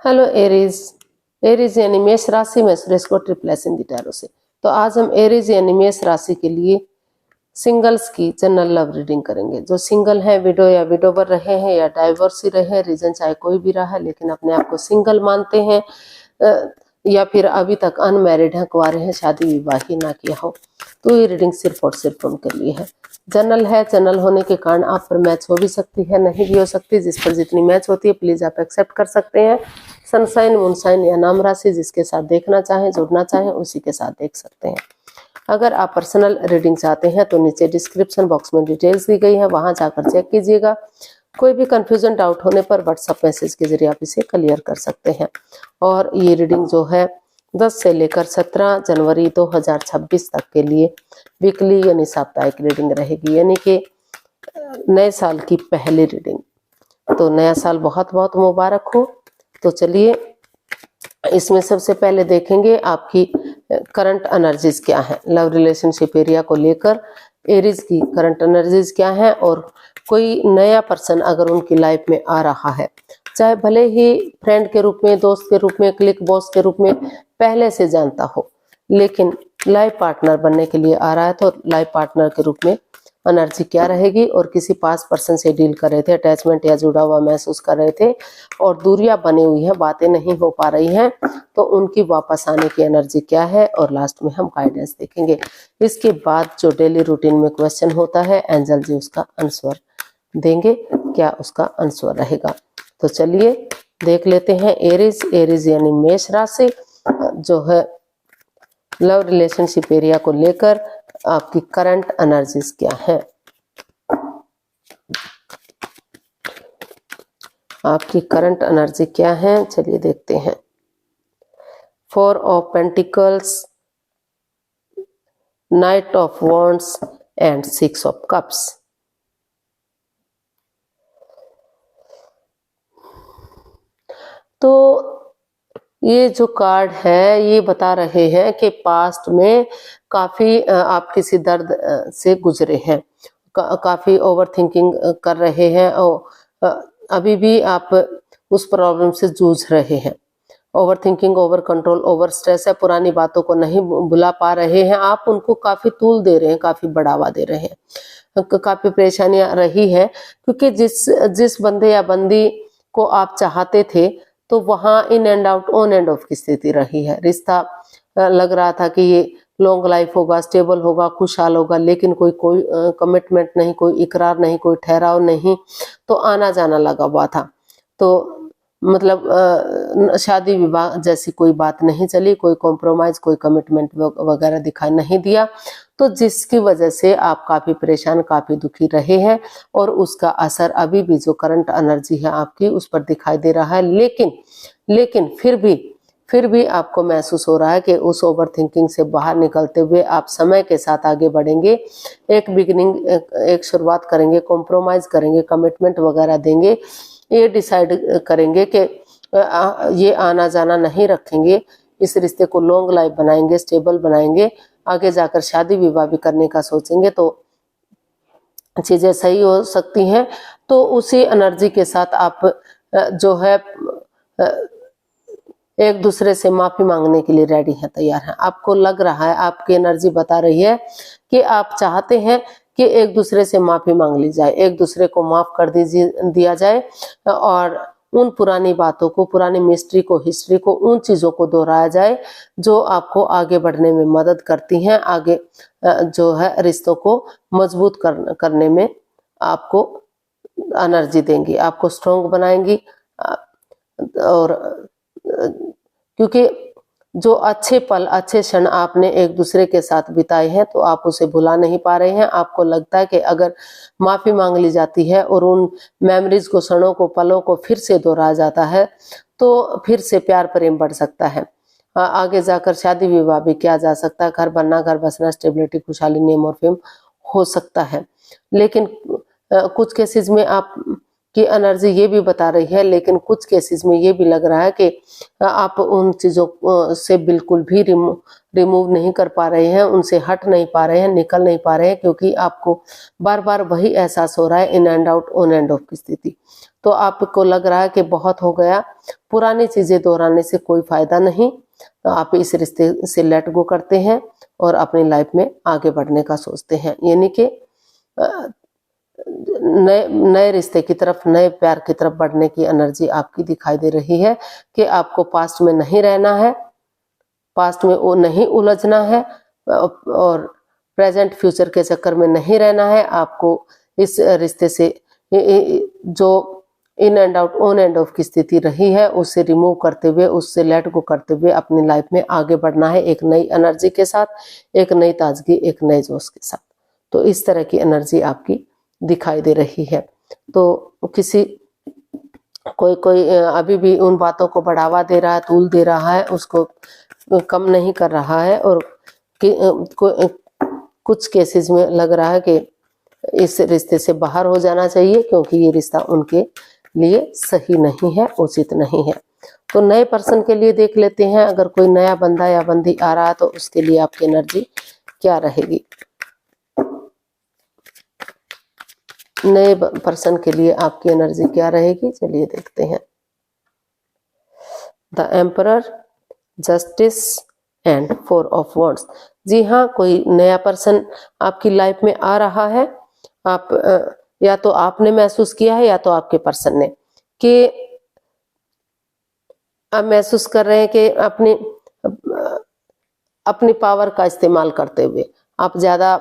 Hello Aries. Aries यानी मेष राशि में सुरेश को ट्रिप्लेस इन दी टैरो से। तो आज हम एरीज यानी मेष राशि के लिए सिंगल्स की जनरल लव रीडिंग करेंगे। जो सिंगल है, विडो या विडोवर रहे हैं या डाइवोर्स ही रहे हैं, रीजन चाहे कोई भी रहा है लेकिन अपने आप को सिंगल मानते हैं, या फिर अभी तक अनमैरिड हैं, कुंवारे हैं, शादी विवाह ही ना किया हो, तो ये रीडिंग सिर्फ और सिर्फ उनके लिए है। जनरल है, जनरल होने के कारण आप पर मैच हो भी सकती है, नहीं भी हो सकती। जिस पर जितनी मैच होती है प्लीज आप एक्सेप्ट कर सकते हैं। सनसाइन, मूनसाइन या नाम राशि जिसके साथ देखना चाहें, जुड़ना चाहें, उसी के साथ देख सकते हैं। अगर आप पर्सनल रीडिंग चाहते हैं तो नीचे डिस्क्रिप्शन बॉक्स में डिटेल्स दी गई है, वहां जाकर चेक कीजिएगा। कोई भी कंफ्यूजन, डाउट होने पर व्हाट्सएप मैसेज के जरिए आप इसे क्लियर कर सकते हैं। और ये रीडिंग जो है 10 से लेकर 17 जनवरी 2026 तक के लिए वीकली यानी साप्ताहिक रीडिंग रहेगी, यानी कि नए साल की पहली रीडिंग। तो नया साल बहुत बहुत मुबारक हो। तो चलिए इसमें सबसे पहले देखेंगे आपकी करंट एनर्जीज क्या है, लव रिलेशनशिप एरिया को लेकर एरीज की करंट एनर्जीज क्या है। और कोई नया पर्सन अगर उनकी लाइफ में आ रहा है, चाहे भले ही फ्रेंड के रूप में, दोस्त के रूप में, क्लिक बॉस के रूप में पहले से जानता हो, लेकिन लाइफ पार्टनर बनने के लिए आ रहा है, तो लाइफ पार्टनर के रूप में एनर्जी क्या रहेगी। और किसी पास पर्सन से डील कर रहे थे, अटैचमेंट या जुड़ा हुआ महसूस कर रहे थे और दूरियां बनी हुई हैं, बातें नहीं हो पा रही हैं, तो उनकी वापस आने की एनर्जी क्या है। और लास्ट में हम गाइडेंस देखेंगे। इसके बाद जो डेली रूटीन में क्वेश्चन होता है, एंजल जी उसका आंसर देंगे, क्या उसका आंसर रहेगा। तो चलिए देख लेते हैं एरीज। एरीज यानी मेष राशि जो है लव रिलेशनशिप एरिया को लेकर आपकी करंट एनर्जीज क्या है। आपकी करंट एनर्जी क्या है, चलिए देखते हैं। 4 of pentacles, night of wands and 6 of cups. तो ये जो कार्ड है ये बता रहे हैं कि पास्ट में काफी आप किसी दर्द से गुजरे हैं, काफी ओवर थिंकिंग कर रहे हैं और अभी भी आप उस प्रॉब्लम से जूझ रहे हैं। Over thinking, over control, over stress है। पुरानी बातों को नहीं भुला पा रहे हैं आप, उनको काफी तूल दे रहे हैं, काफी बढ़ावा दे रहे हैं। काफी परेशानियां रही है क्योंकि जिस बंदे या बंदी को आप चाहते थे तो वहां in and out, on end of की स्थिति रही है। रिश्ता लग रहा था कि ये लॉन्ग लाइफ होगा, स्टेबल होगा, खुशहाल होगा, लेकिन कोई कमिटमेंट नहीं, कोई इकरार नहीं, कोई ठहराव नहीं, तो आना जाना लगा हुआ था। तो मतलब शादी विवाह जैसी कोई बात नहीं चली, कोई कॉम्प्रोमाइज, कोई कमिटमेंट वगैरह दिखाई नहीं दिया, तो जिसकी वजह से आप काफी परेशान, काफी दुखी रहे हैं। और उसका असर अभी भी जो करंट एनर्जी है आपकी उस पर दिखाई दे रहा है। लेकिन फिर भी आपको महसूस हो रहा है कि उस ओवर थिंकिंग से बाहर निकलते हुए आप समय के साथ आगे बढ़ेंगे, एक बिगिनिंग, एक शुरुआत करेंगे, कॉम्प्रोमाइज करेंगे, कमिटमेंट वगैरह देंगे, ये डिसाइड करेंगे कि ये आना जाना नहीं रखेंगे, इस रिश्ते को लॉन्ग लाइफ बनाएंगे, स्टेबल बनाएंगे, आगे जाकर शादी विवाह भी करने का सोचेंगे, तो चीजें सही हो सकती हैं। तो उसी एनर्जी के साथ आप जो है एक दूसरे से माफी मांगने के लिए रेडी हैं, तैयार हैं। आपको लग रहा है, आपकी एनर्जी बता रही है कि आप चाहते हैं कि एक दूसरे से माफी मांग ली जाए, एक दूसरे को माफ कर दिया जाए और उन पुरानी बातों को, पुरानी मिस्ट्री को, हिस्ट्री को, उन चीजों को दोहराया जाए जो आपको आगे बढ़ने में मदद करती हैं, आगे जो है रिश्तों को मजबूत करने में आपको एनर्जी देंगी, आपको स्ट्रॉन्ग बनाएंगी। और क्योंकि जो अच्छे पल, अच्छे क्षण आपने एक दूसरे के साथ बिताए हैं तो आप उसे भुला नहीं पा रहे हैं। आपको लगता है कि अगर माफी मांग ली जाती है और उन मेमोरीज को, क्षणों को, पलों को फिर से दोहराया जाता है तो फिर से प्यार प्रेम बढ़ सकता है, आगे जाकर शादी विवाह भी किया जा सकता है, घर बनना, घर बसना, स्टेबिलिटी, खुशहाली, नेम और फेम हो सकता है। लेकिन कुछ केसेस में आप की एनर्जी ये भी बता रही है, लेकिन कुछ केसेस में ये भी लग रहा है कि आप उन चीज़ों से बिल्कुल भी रिमूव नहीं कर पा रहे हैं, उनसे हट नहीं पा रहे हैं, निकल नहीं पा रहे हैं, क्योंकि आपको बार बार वही एहसास हो रहा है, in and out, on end of की स्थिति। तो आपको लग रहा है कि बहुत हो गया, पुरानी चीज़ें दोहराने से कोई फायदा नहीं, तो आप इस रिश्ते से लेट गो करते हैं और अपनी लाइफ में आगे बढ़ने का सोचते हैं, यानी कि नए नए रिश्ते की तरफ, नए प्यार की तरफ बढ़ने की एनर्जी आपकी दिखाई दे रही है कि आपको पास्ट में नहीं रहना है, पास्ट में वो नहीं उलझना है और प्रेजेंट फ्यूचर के चक्कर में नहीं रहना है। आपको इस रिश्ते से जो in and out, on end of की स्थिति रही है, उससे रिमूव करते हुए, उससे लेट गो करते हुए अपनी लाइफ में आगे बढ़ना है, एक नई एनर्जी के साथ, एक नई ताजगी, एक नए जोश के साथ। तो इस तरह की एनर्जी आपकी दिखाई दे रही है। तो किसी कोई अभी भी उन बातों को बढ़ावा दे रहा है, तूल दे रहा है, उसको कम नहीं कर रहा है, और कुछ केसेस में लग रहा है कि इस रिश्ते से बाहर हो जाना चाहिए, क्योंकि ये रिश्ता उनके लिए सही नहीं है, उचित नहीं है। तो नए पर्सन के लिए देख लेते हैं, अगर कोई नया बंदा या बंदी आ रहा है तो उसके लिए आपकी एनर्जी क्या रहेगी। नए पर्सन के लिए आपकी एनर्जी क्या रहेगी, चलिए देखते हैं। The emperor, justice and 4 of wands. जी हाँ, कोई नया पर्सन आपकी लाइफ में आ रहा है। आप या तो आपने महसूस किया है या तो आपके पर्सन ने, कि आप महसूस कर रहे हैं कि अपनी पावर का इस्तेमाल करते हुए आप ज्यादा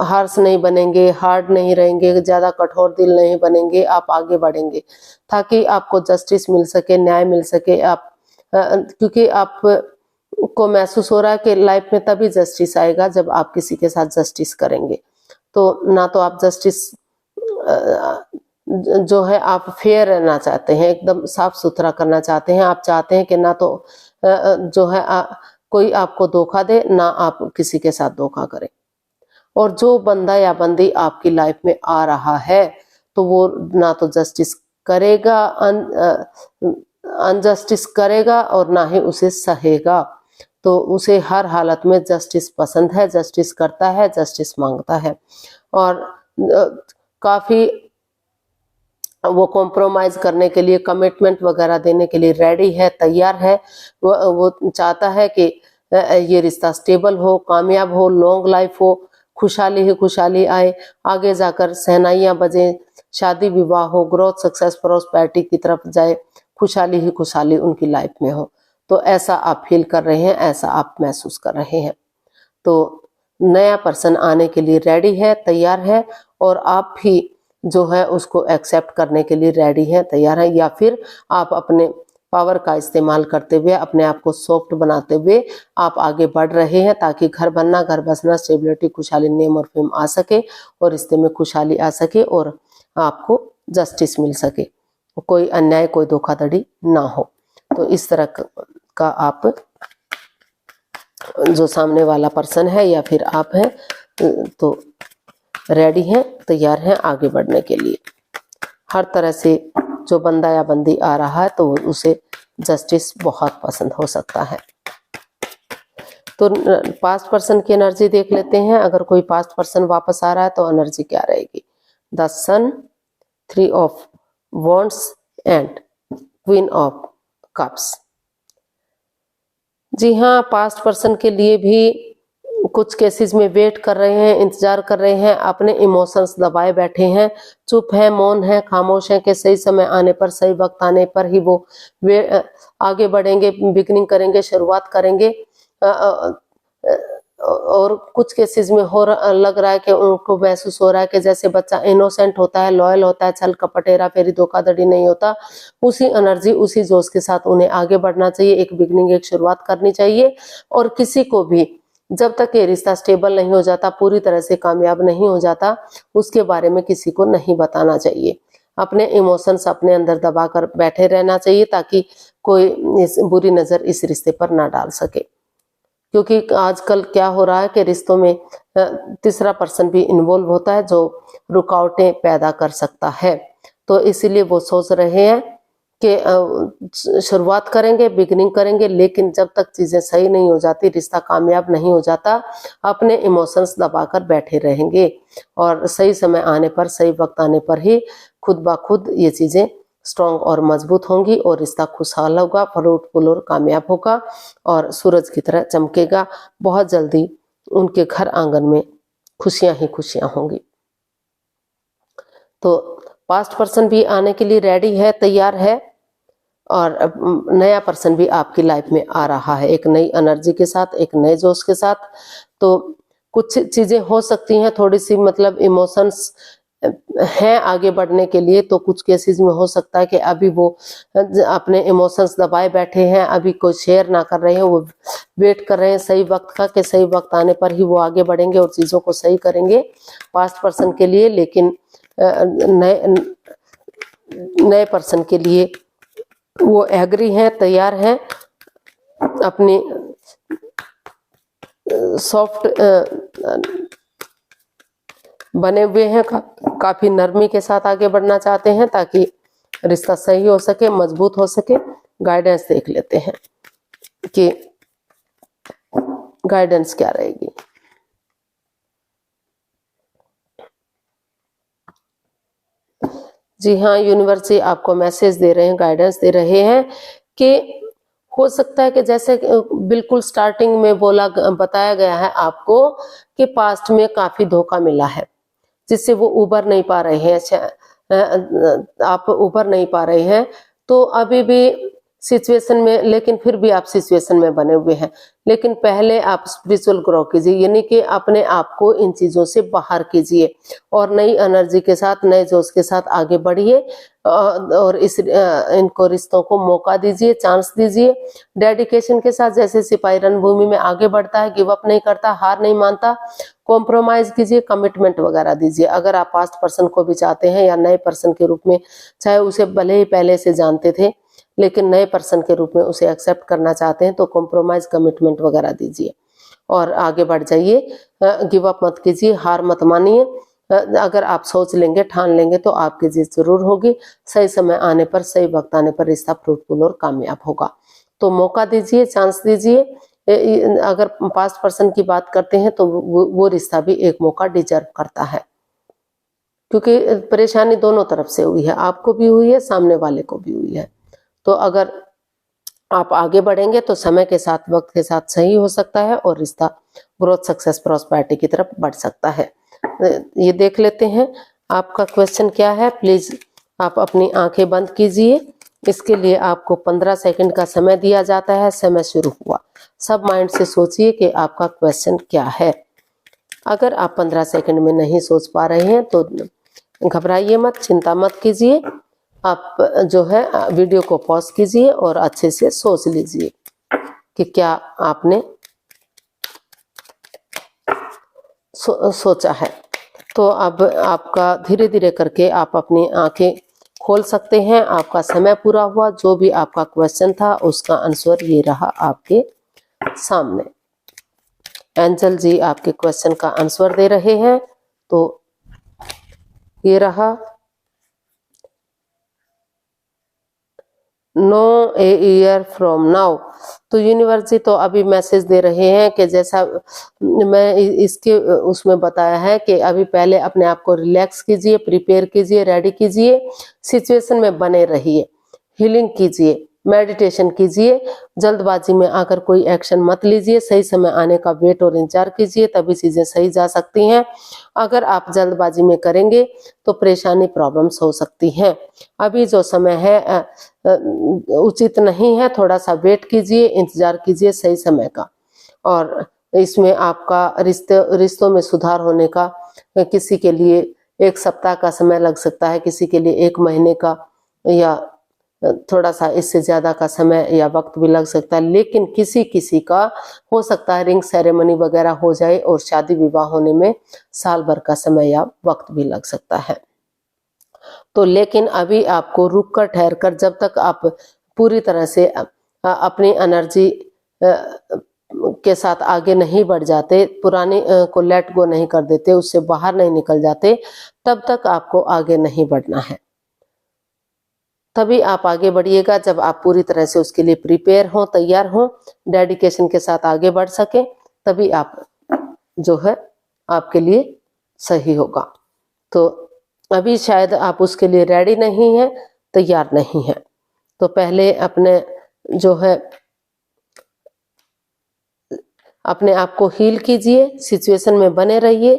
हार्श नहीं बनेंगे, हार्ड नहीं रहेंगे, ज्यादा कठोर दिल नहीं बनेंगे, आप आगे बढ़ेंगे ताकि आपको जस्टिस मिल सके, न्याय मिल सके। आप क्योंकि आप को महसूस हो रहा है कि लाइफ में तभी जस्टिस आएगा जब आप किसी के साथ जस्टिस करेंगे। तो ना तो आप जस्टिस जो है आप फेयर रहना चाहते हैं, एकदम साफ सुथरा करना चाहते हैं। आप चाहते हैं कि ना तो जो है कोई आपको धोखा दे, ना आप किसी के साथ धोखा करें। और जो बंदा या बंदी आपकी लाइफ में आ रहा है तो वो ना तो जस्टिस करेगा, अनजस्टिस करेगा, और ना ही उसे सहेगा। तो उसे हर हालत में जस्टिस पसंद है, जस्टिस करता है, जस्टिस मांगता है, और काफी वो कॉम्प्रोमाइज करने के लिए, कमिटमेंट वगैरह देने के लिए रेडी है, तैयार है। वो चाहता है कि ये रिश्ता स्टेबल हो, कामयाब हो, लॉन्ग लाइफ हो, खुशहाली ही खुशहाली आए, आगे जाकर शहनाइयां बजें, शादी विवाह हो, ग्रोथ, सक्सेस, प्रॉस्पेरिटी की तरफ जाए, खुशहाली ही खुशहाली उनकी लाइफ में हो। तो ऐसा आप फील कर रहे हैं, ऐसा आप महसूस कर रहे हैं। तो नया पर्सन आने के लिए रेडी है, तैयार है, और आप भी जो है उसको एक्सेप्ट करने के लिए रेडी है, तैयार है। या फिर आप अपने पावर का इस्तेमाल करते हुए, अपने आप को सॉफ्ट बनाते हुए आप आगे बढ़ रहे हैं, ताकि घर बनना, घर बसना, स्टेबिलिटी, खुशहाली, नेम और फेम आ सके, और रिश्ते में खुशहाली आ सके, और आपको जस्टिस मिल सके, कोई अन्याय, कोई धोखाधड़ी ना हो। तो इस तरह का आप, जो सामने वाला पर्सन है या फिर आप हैं, तो रेडी हैं, तैयार हैं आगे बढ़ने के लिए। हर तरह से जो बंदा या बंदी आ रहा है तो उसे जस्टिस बहुत पसंद हो सकता है। तो पास्ट पर्सन की एनर्जी देख लेते हैं। अगर कोई पास्ट पर्सन वापस आ रहा है तो एनर्जी क्या रहेगी। The sun, 3 of wands and queen of cups. जी हाँ, पास्ट पर्सन के लिए भी कुछ केसेस में वेट कर रहे हैं, इंतजार कर रहे हैं, अपने इमोशंस दबाए बैठे हैं, चुप है, मौन है, खामोश है, कि सही समय आने पर, सही वक्त आने पर ही वो आगे बढ़ेंगे, बिगनिंग करेंगे, शुरुआत करेंगे। और कुछ केसेस में लग रहा है कि उनको महसूस हो रहा है कि जैसे बच्चा इनोसेंट होता है, लॉयल होता है, छल कपट, हेरा फेरी, धोखाधड़ी नहीं होता, उसी एनर्जी, उसी जोश के साथ उन्हें आगे बढ़ना चाहिए, एक बिगनिंग, एक शुरुआत करनी चाहिए। और किसी को भी जब तक ये रिश्ता स्टेबल नहीं हो जाता, पूरी तरह से कामयाब नहीं हो जाता, उसके बारे में किसी को नहीं बताना चाहिए। अपने इमोशंस अपने अंदर दबा कर बैठे रहना चाहिए, ताकि कोई बुरी नजर इस रिश्ते पर ना डाल सके। क्योंकि आजकल क्या हो रहा है कि रिश्तों में तीसरा पर्सन भी इन्वॉल्व होता है, जो रुकावटें पैदा कर सकता है। तो इसीलिए वो सोच रहे हैं कि शुरुआत करेंगे, बिगिनिंग करेंगे, लेकिन जब तक चीजें सही नहीं हो जाती, रिश्ता कामयाब नहीं हो जाता, अपने इमोशंस दबाकर बैठे रहेंगे और सही समय आने पर, सही वक्त आने पर ही खुद ब खुद ये चीजें स्ट्रांग और मजबूत होंगी और रिश्ता खुशहाल होगा, फ्रूटफुल और कामयाब होगा और सूरज की तरह चमकेगा। बहुत जल्दी उनके घर आंगन में खुशियां ही खुशियां होंगी। तो पास्ट पर्सन भी आने के लिए रेडी है, तैयार है और नया पर्सन भी आपकी लाइफ में आ रहा है एक नई एनर्जी के साथ, एक नए जोश के साथ। तो कुछ चीजें हो सकती हैं थोड़ी सी मतलब इमोशंस हैं आगे बढ़ने के लिए, तो कुछ केसेस में हो सकता है कि अभी वो अपने इमोशंस दबाए बैठे हैं, अभी कोई शेयर ना कर रहे हैं, वो वेट कर रहे हैं सही वक्त का कि सही वक्त आने पर ही वो आगे बढ़ेंगे और चीज़ों को सही करेंगे पास्ट पर्सन के लिए। लेकिन नए पर्सन के लिए वो एग्री हैं, तैयार हैं, अपनी सॉफ्ट बने हुए हैं, काफी नरमी के साथ आगे बढ़ना चाहते हैं ताकि रिश्ता सही हो सके, मजबूत हो सके। गाइडेंस देख लेते हैं कि गाइडेंस क्या रहेगी। जी हाँ, यूनिवर्स जी आपको मैसेज दे रहे हैं, गाइडेंस दे रहे हैं कि हो सकता है कि जैसे बिल्कुल स्टार्टिंग में बताया गया है आपको कि पास्ट में काफी धोखा मिला है जिससे वो उबर नहीं पा रहे हैं, आप उबर नहीं पा रहे हैं, तो अभी भी सिचुएशन में, लेकिन फिर भी आप सिचुएशन में बने हुए हैं। लेकिन पहले आप स्पिरिचुअल ग्रो कीजिए, यानी कि अपने आप को इन चीजों से बाहर कीजिए और नई एनर्जी के साथ, नए जोश के साथ आगे बढ़िए और इनको रिश्तों को मौका दीजिए, चांस दीजिए डेडिकेशन के साथ। जैसे सिपाही रणभूमि में आगे बढ़ता है, गिव अप नहीं करता, हार नहीं मानता, कॉम्प्रोमाइज कीजिए, कमिटमेंट वगैरह दीजिए। अगर आप पास्ट पर्सन को भी चाहते हैं या नए पर्सन के रूप में, चाहे उसे भले ही पहले से जानते थे लेकिन नए पर्सन के रूप में उसे एक्सेप्ट करना चाहते हैं, तो कॉम्प्रोमाइज, कमिटमेंट वगैरह दीजिए और आगे बढ़ जाइए। गिव अप मत कीजिए, हार मत मानिए। अगर आप सोच लेंगे, ठान लेंगे तो आपकी जीत जरूर होगी। सही समय आने पर, सही वक्त आने पर रिश्ता फ्रूटफुल और कामयाब होगा। तो मौका दीजिए, चांस दीजिए। अगर पास्ट पर्सन की बात करते हैं तो वो रिश्ता भी एक मौका डिजर्व करता है, क्योंकि परेशानी दोनों तरफ से हुई है, आपको भी हुई है, सामने वाले को भी हुई है। तो अगर आप आगे बढ़ेंगे तो समय के साथ, वक्त के साथ सही हो सकता है और रिश्ता ग्रोथ, सक्सेस, प्रॉस्पेरिटी की तरफ बढ़ सकता है। ये देख लेते हैं आपका क्वेश्चन क्या है। प्लीज आप अपनी आंखें बंद कीजिए। इसके लिए आपको 15 सेकंड का समय दिया जाता है। समय शुरू हुआ। सब माइंड से सोचिए कि आपका क्वेश्चन क्या है। अगर आप 15 सेकंड में नहीं सोच पा रहे हैं तो घबराइए मत, चिंता मत कीजिए। आप जो है वीडियो को पॉज कीजिए और अच्छे से सोच लीजिए कि क्या आपने सोचा है। तो अब आपका धीरे धीरे करके आप अपनी आंखें खोल सकते हैं। आपका समय पूरा हुआ। जो भी आपका क्वेश्चन था उसका आंसर ये रहा आपके सामने। एंजल जी आपके क्वेश्चन का आंसर दे रहे हैं। तो ये रहा, no a year from now. तो यूनिवर्स जी तो अभी मैसेज दे रहे हैं कि जैसा मैं इसके उसमें बताया है कि अभी पहले अपने आप को रिलैक्स कीजिए, प्रिपेयर कीजिए, रेडी कीजिए, सिचुएशन में बने रहिए, हीलिंग कीजिए, मेडिटेशन कीजिए। जल्दबाजी में आकर कोई एक्शन मत लीजिए। सही समय आने का वेट और इंतजार कीजिए, तभी चीजें सही जा सकती हैं। अगर आप जल्दबाजी में करेंगे तो परेशानी, प्रॉब्लम्स हो सकती हैं। अभी जो समय है उचित नहीं है। थोड़ा सा वेट कीजिए, इंतजार कीजिए सही समय का। और इसमें आपका रिश्तों में सुधार होने का किसी के लिए 1 सप्ताह का समय लग सकता है, किसी के लिए 1 महीने का, या थोड़ा सा इससे ज्यादा का समय या वक्त भी लग सकता है। लेकिन किसी का हो सकता है रिंग सेरेमनी वगैरह हो जाए और शादी विवाह होने में साल भर का समय या वक्त भी लग सकता है। तो लेकिन अभी आपको रुक कर, ठहर कर, जब तक आप पूरी तरह से अपनी एनर्जी के साथ आगे नहीं बढ़ जाते, पुरानी को लेट गो नहीं कर देते, उससे बाहर नहीं निकल जाते, तब तक आपको आगे नहीं बढ़ना है। तभी आप आगे बढ़िएगा। जब आप पूरी तरह से उसके लिए प्रिपेयर हों, तैयार हों, डेडिकेशन के साथ आगे बढ़ सके, तभी आप जो है आपके लिए सही होगा। तो अभी शायद आप उसके लिए रेडी नहीं हैं, तैयार नहीं हैं, तो पहले अपने जो है अपने आप को हील कीजिए, सिचुएशन में बने रहिए,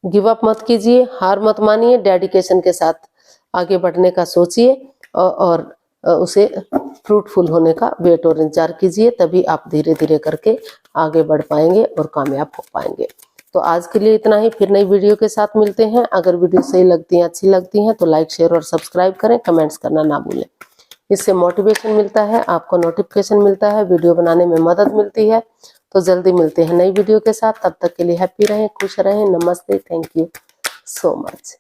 गिव अप मत कीजिए, हार मत मानिए, डेडिकेशन के साथ आगे बढ़ने का सोचिए और उसे फ्रूटफुल होने का वेट और इंतजार कीजिए। तभी आप धीरे धीरे करके आगे बढ़ पाएंगे और कामयाब हो पाएंगे। तो आज के लिए इतना ही, फिर नई वीडियो के साथ मिलते हैं। अगर वीडियो सही लगती है, अच्छी लगती है तो लाइक, शेयर और सब्सक्राइब करें, कमेंट्स करना ना भूलें। इससे मोटिवेशन मिलता है, आपको नोटिफिकेशन मिलता है, वीडियो बनाने में मदद मिलती है। तो जल्दी मिलते हैं नई वीडियो के साथ, तब तक के लिए हैप्पी रहें, खुश रहें। नमस्ते, थैंक यू सो मच।